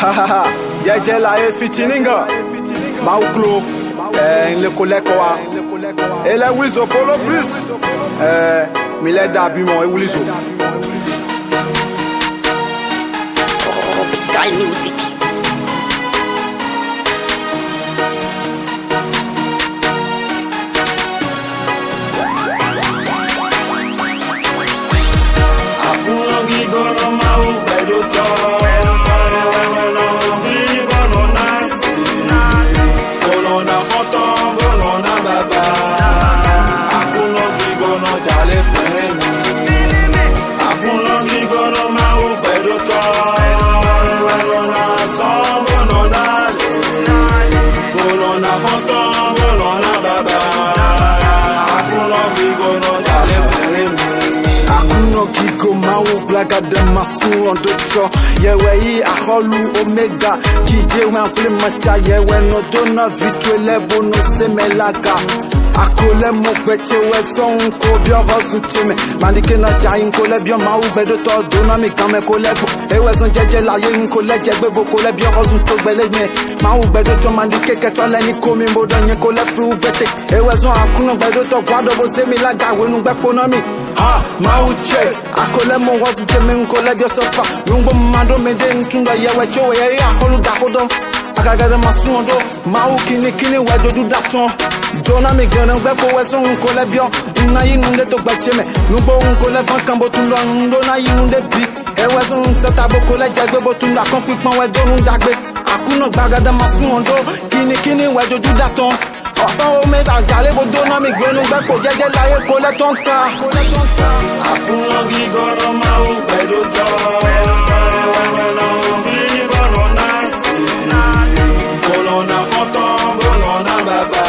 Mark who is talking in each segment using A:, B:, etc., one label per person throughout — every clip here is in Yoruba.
A: Hahaha, jeje la e fitininga. Mauklo, le kolekwa. Ele wizo polo plus. Mile dabi mo e wizo.
B: Guy music.
A: Blaga de ma fou en d'autres. Yewe a holu omega. Kije wen ple macha yewe no dona vitu elebo no semelaka. Akole mo peche we son ko bio rosu chime. Manike na jain ko le bio ma u bedo to dona mi kame ko lebo. Ewe son jeje la ye ko le jegbe bo ko le bio rosu to gbele nye. Ma u bedo to manike ke to le ni ko mi mo do nye ko le fu bete. Ewe son akuno bedo to kwado bo semilaga we nu gbe pona mi. Ha, mauche, akole mo wasu teme nkole dio sofa. Nungbo mando mede ntunda yewe chowe ye akolu dakodon. Akagade masundo, mau kini wedo du daton. Dona mi gane ngbepo weso nkole bio. Na yinunde to gbacheme. Nungbo nkole vankambo tundo ndo na yinunde bi. Ewe so nseta bokole jagbe botunda kon pipon wedo ndagbe. Akuno gbagade masundo, kini wedo du daton. Enfin o me va gale bo dona mi gbenu gbe ko jeje laye ko le tonka.
C: Akuno gigono ma o bedo to. Bolona foto, bolona baba.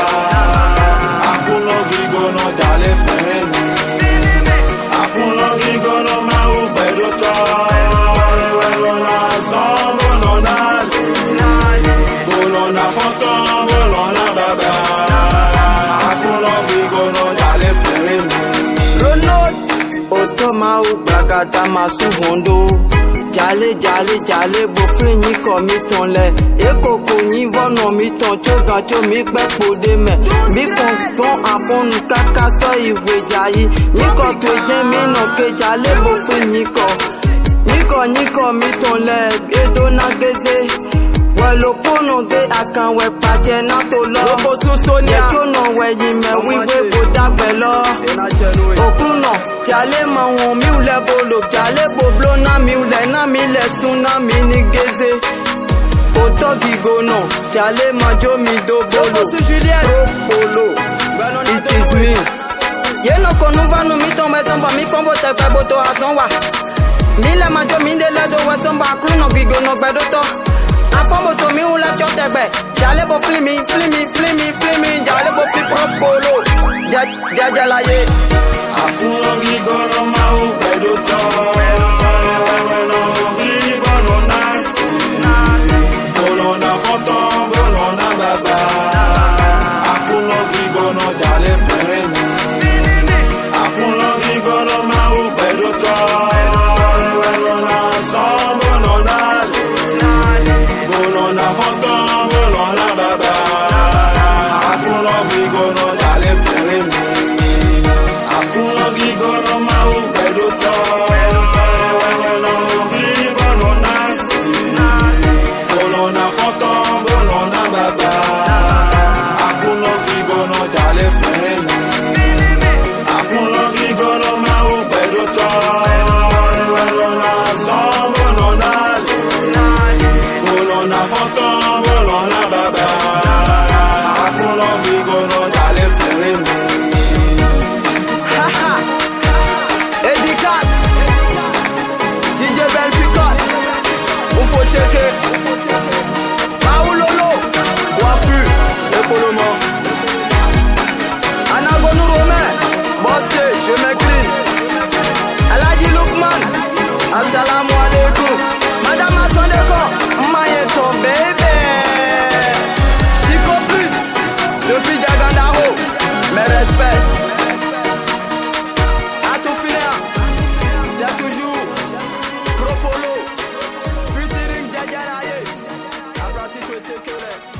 C: Akuno gigono jale femi. Akuno gigono ma o bedo to. Bolona son, bolona le. Bolona foto, bolona baba.
D: Otoma u bragada masuhondo. Jale bo flinyi ko mi ton le. Eko ko ni vono mi ton chogan cho mi gbe pode me. Mi kon afon kaka so iwe jayi. Ni ko to je mi no ke jale bo flinyi ko. Ni ko mi ton le edo na geze. Welo pono ge akan we paje na to lo.
A: Lobo susonia.
D: Ye to no we yi me wiwe bo dagbe lo. Okuno jale ma won mi ule bolo jale bo blo na mi ule na mi le sun na mi ni geze. Oto gigono jale ma jo mi do bolo. Polo. It is me. Ye no konu vanu mi ton me ton ba mi fon bo te pe bo to asan wa. Mi le ma jo mi de le do we ton ba kruno gigono gbedo to. Apomo to mi ula chotegbe. Jale bo flimi. Jale bo fli polo. Jaja la ye.
C: Akuno gigono ma o bedo to. Bolona foto, bolona baba. Akuno gigono jale femi. Akuno gigono ma o bedo to. Bolona son, bolona le. Bolona foto, bolona baba. Akuno gigono jale femi. Akuno gigono ma o bedo
D: check it.